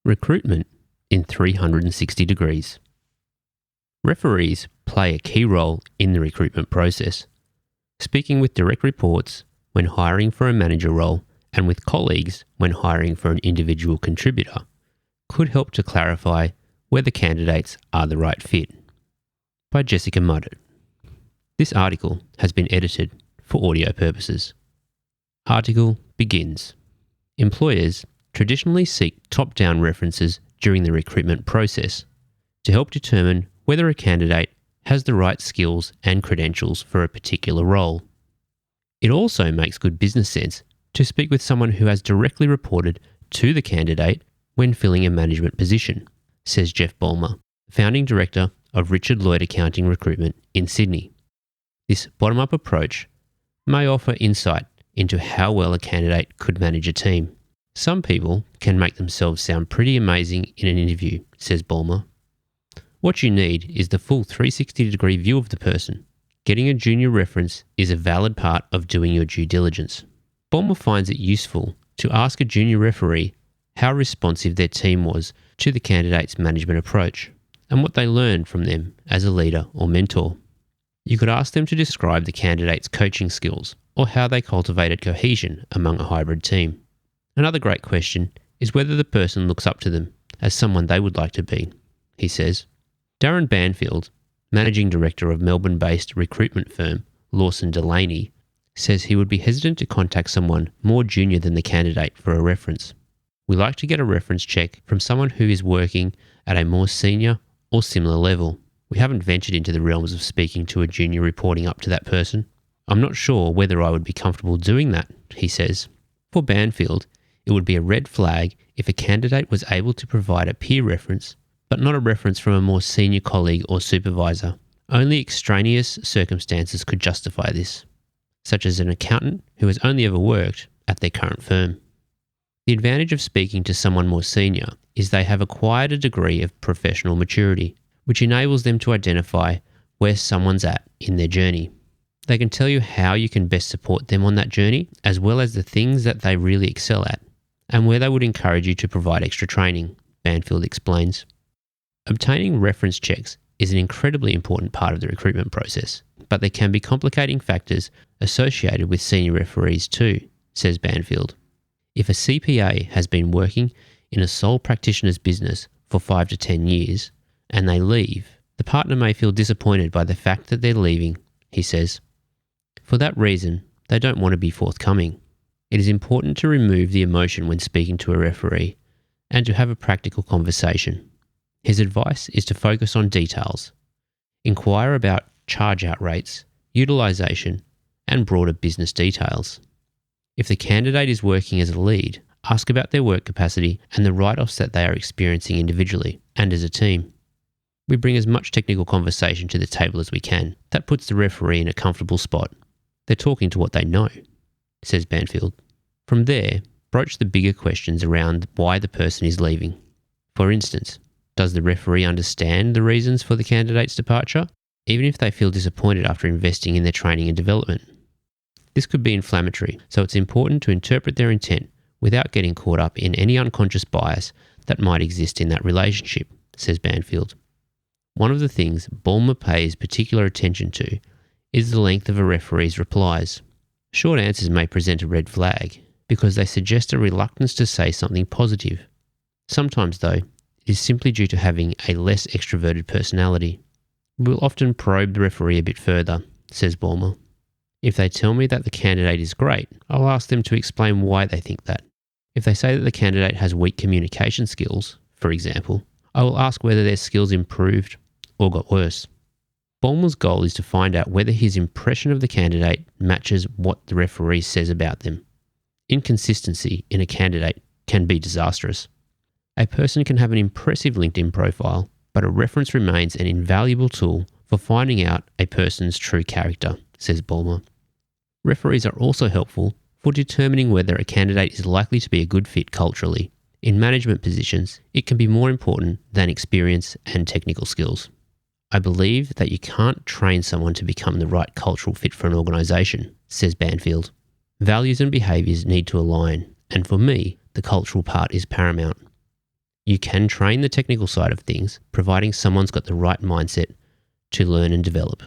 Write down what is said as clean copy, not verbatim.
Recruitment in 360 degrees. Referees play a key role in the recruitment process. Speaking with direct reports when hiring for a manager role and with colleagues when hiring for an individual contributor could help to clarify whether candidates are the right fit. By Jessica Muddett. This article has been edited for audio purposes. Article begins. Employers traditionally seek top-down references during the recruitment process to help determine whether a candidate has the right skills and credentials for a particular role. It also makes good business sense to speak with someone who has directly reported to the candidate when filling a management position, says Geoff Balmer, founding director of Richard Lloyd Accounting Recruitment in Sydney. This bottom-up approach may offer insight into how well a candidate could manage a team. Some people can make themselves sound pretty amazing in an interview, says Balmer. What you need is the full 360-degree view of the person. Getting a junior reference is a valid part of doing your due diligence. Balmer finds it useful to ask a junior referee how responsive their team was to the candidate's management approach and what they learned from them as a leader or mentor. You could ask them to describe the candidate's coaching skills or how they cultivated cohesion among a hybrid team. Another great question is whether the person looks up to them as someone they would like to be, he says. Darren Banfield, managing director of Melbourne-based recruitment firm Lawson Delaney, says he would be hesitant to contact someone more junior than the candidate for a reference. We like to get a reference check from someone who is working at a more senior or similar level. We haven't ventured into the realms of speaking to a junior reporting up to that person. I'm not sure whether I would be comfortable doing that, he says. For Banfield, it would be a red flag if a candidate was able to provide a peer reference, but not a reference from a more senior colleague or supervisor. Only extraneous circumstances could justify this, such as an accountant who has only ever worked at their current firm. The advantage of speaking to someone more senior is they have acquired a degree of professional maturity, which enables them to identify where someone's at in their journey. They can tell you how you can best support them on that journey, as well as the things that they really excel at, and where they would encourage you to provide extra training, Banfield explains. Obtaining reference checks is an incredibly important part of the recruitment process, but there can be complicating factors associated with senior referees too, says Banfield. If a CPA has been working in a sole practitioner's business for 5 to 10 years and they leave, the partner may feel disappointed by the fact that they're leaving, he says. For that reason, they don't want to be forthcoming. It is important to remove the emotion when speaking to a referee and to have a practical conversation. His advice is to focus on details. Inquire about charge-out rates, utilisation, and broader business details. If the candidate is working as a lead, ask about their work capacity and the write-offs that they are experiencing individually and as a team. We bring as much technical conversation to the table as we can. That puts the referee in a comfortable spot. They're talking to what they know, says Banfield. From there, broach the bigger questions around why the person is leaving. For instance, does the referee understand the reasons for the candidate's departure, even if they feel disappointed after investing in their training and development? This could be inflammatory, so it's important to interpret their intent without getting caught up in any unconscious bias that might exist in that relationship, says Banfield. One of the things Balmer pays particular attention to is the length of a referee's replies. Short answers may present a red flag because they suggest a reluctance to say something positive. Sometimes, though, it is simply due to having a less extroverted personality. We'll often probe the referee a bit further, says Balmer. If they tell me that the candidate is great, I'll ask them to explain why they think that. If they say that the candidate has weak communication skills, for example, I will ask whether their skills improved or got worse. Balmer's goal is to find out whether his impression of the candidate matches what the referee says about them. Inconsistency in a candidate can be disastrous. A person can have an impressive LinkedIn profile, but a reference remains an invaluable tool for finding out a person's true character, says Balmer. Referees are also helpful for determining whether a candidate is likely to be a good fit culturally. In management positions, it can be more important than experience and technical skills. I believe that you can't train someone to become the right cultural fit for an organisation, says Banfield. Values and behaviours need to align, and for me, the cultural part is paramount. you can train the technical side of things, providing someone's got the right mindset to learn and develop.